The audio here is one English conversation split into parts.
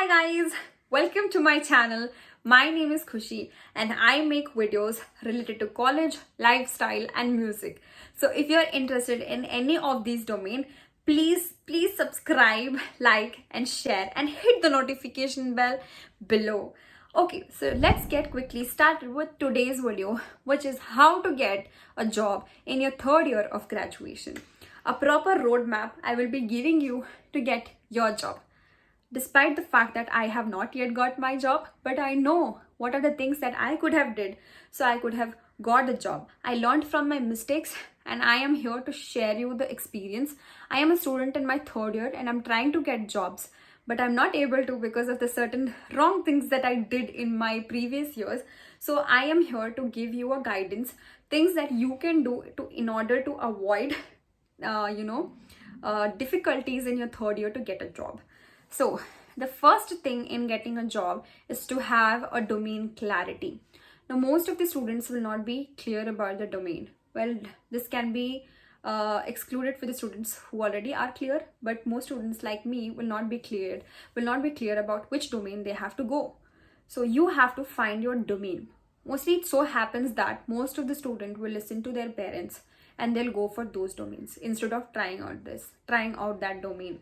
guys, welcome to my channel. My name is Khushi and I make videos related to college, lifestyle and music. So if you're interested in any of these domain, please subscribe, like and share and hit the notification bell below. Okay, so let's get quickly started with today's video, which is how to get a job in your third year of graduation. A proper roadmap I will be giving you to get your job. Despite the fact that I have not yet got my job, but I know what are the things that I could have did so I could have got the job. I learned from my mistakes and I am here to share you the experience. I am a student in my third year and I'm trying to get jobs, but I'm not able to because of the certain wrong things that I did in my previous years. So I am here to give you a guidance, things that you can do to in order to avoid difficulties in your third year to get a job. So the first thing in getting a job is to have a domain clarity. Now, most of the students will not be clear about the domain. Well, this can be excluded for the students who already are clear, but most students like me will not be clear about which domain they have to go. So you have to find your domain. Mostly it so happens that most of the student will listen to their parents and they'll go for those domains instead of trying out that domain.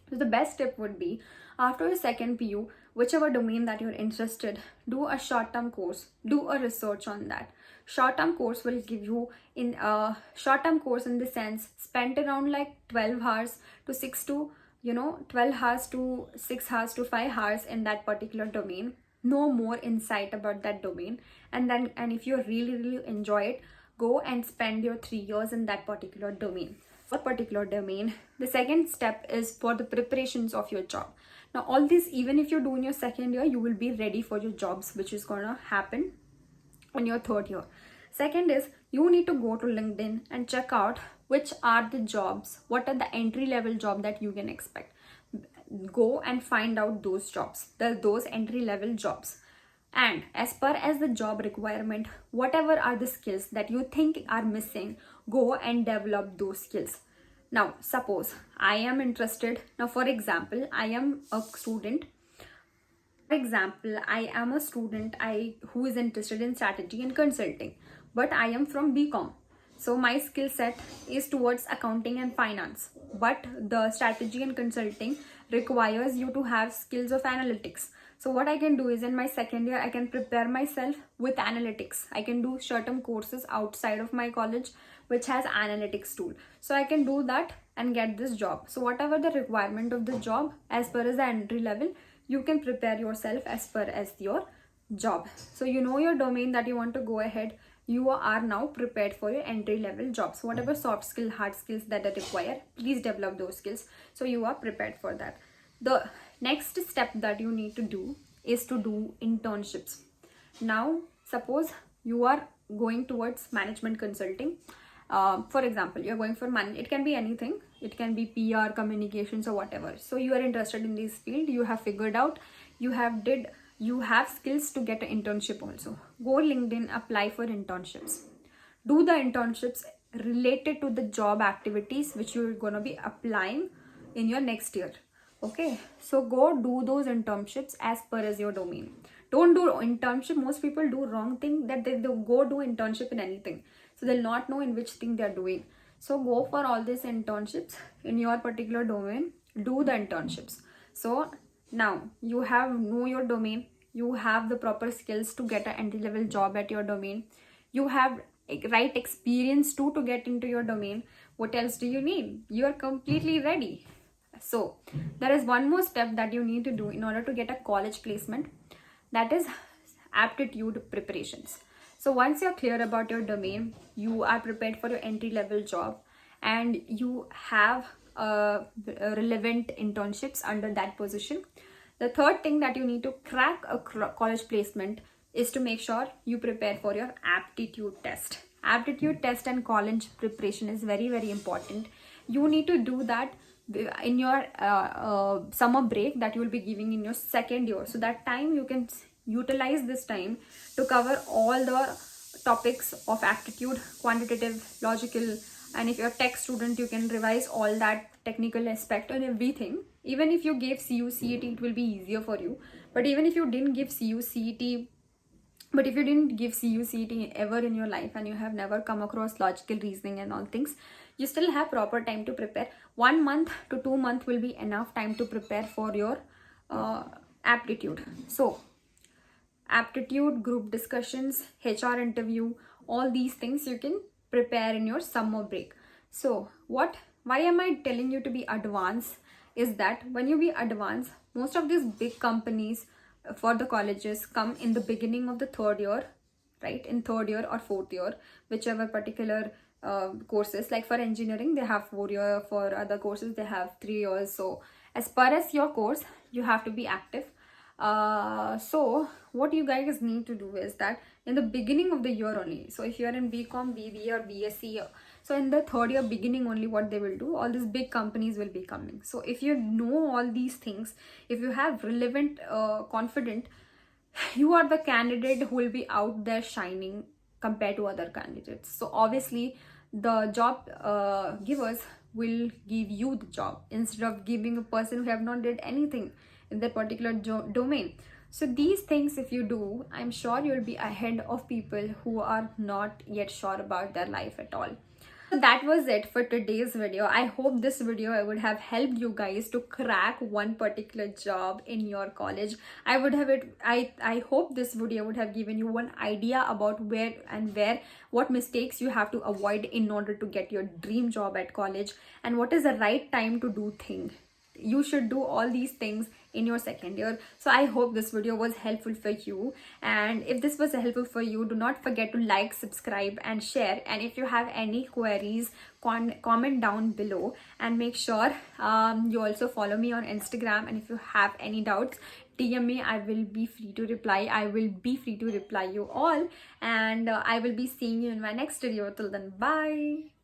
So the best tip would be, after your second PU, whichever domain that you're interested, do a short-term course, do a research on that. Short-term course will give you in a short-term course in the sense spent around like 12 hours to 12 hours to 6 hours to 5 hours in that particular domain. Know more insight about that domain, and if you really enjoy it, go and spend your 3 years in that particular domain. The second step is for the preparations of your job. Now all this, even if you do in your second year, you will be ready for your jobs, which is gonna happen in your third year. Second is, you need to go to LinkedIn and check out which are the jobs, what are the entry level job that you can expect. Go and find out those jobs, those entry level jobs. And as per as the job requirement, whatever are the skills that you think are missing, go and develop those skills. Now suppose I am interested, now for example I am a student who is interested in strategy and consulting, but I am from BCom. So my skill set is towards accounting and finance, but the strategy and consulting requires you to have skills of analytics. So what I can do is, in my second year, I can prepare myself with analytics. I can do short-term courses outside of my college which has analytics tool. So I can do that and get this job. So whatever the requirement of the job, as per as the entry level, you can prepare yourself as per as your job. So you know your domain that you want to go ahead. You are now prepared for your entry level jobs. Whatever soft skill, hard skills that are required, please develop those skills so you are prepared for that. The next step that you need to do is to do internships. Now suppose you are going towards management consulting. For example, you're going for it can be anything, it can be PR, communications or whatever. So you are interested in this field, you have figured out, you have skills to get an internship also. Go LinkedIn, apply for internships. Do the internships related to the job activities which you're going to be applying in your next year. Okay, so go do those internships as per as your domain. Don't do internship. Most people do wrong thing, that they go do internship in anything, so they'll not know in which thing they're doing. So go for all these internships in your particular domain. Do the internships. So now you know your domain, you have the proper skills to get an entry level job at your domain, you have right experience to get into your domain. What else do you need? You are completely ready. So there is one more step that you need to do in order to get a college placement, that is aptitude preparations. So once you're clear about your domain, you are prepared for your entry level job, and you have relevant internships under that position. The third thing that you need to crack a college placement is to make sure you prepare for your aptitude test. Aptitude test and college preparation is very important. You need to do that in your summer break that you will be giving in your second year. So that time you can utilize this time to cover all the topics of aptitude, quantitative, logical, and if you're a tech student, you can revise all that technical aspect and everything Even if you gave CUCET, it will be easier for you. But even if you didn't give CUCET, but if you didn't give CUCET ever in your life and you have never come across logical reasoning and all things, you still have proper time to prepare. 1 month to 2 months will be enough time to prepare for your aptitude. So aptitude, group discussions, HR interview, all these things you can prepare in your summer break. So why am I telling you to be advanced is that when you be advanced, most of these big companies for the colleges come in the beginning of the third year, right? In third year or fourth year, whichever particular courses. Like for engineering, they have 4 years. For other courses, they have 3 years. So as per as your course, you have to be active. So what you guys need to do is that in the beginning of the year only, so if you are in BCom, BBA or BSc, so in the third year beginning only, what they will do, all these big companies will be coming. So if you know all these things, if you have relevant confident, you are the candidate who will be out there shining compared to other candidates. So obviously the job givers will give you the job instead of giving a person who have not did anything in that particular domain. So these things if you do, I'm sure you'll be ahead of people who are not yet sure about their life at all. So that was it for today's video. I hope this video would have helped you guys to crack one particular job in your college. I hope this video would have given you one idea about what mistakes you have to avoid in order to get your dream job at college, and what is the right time to do things. You should do all these things in your second year. So I hope this video was helpful for you, and if this was helpful for you, do not forget to like, subscribe and share. And if you have any queries, comment down below, and make sure you also follow me on Instagram. And if you have any doubts, DM me. I will be free to reply. You all, and I will be seeing you in my next video. Till then, bye.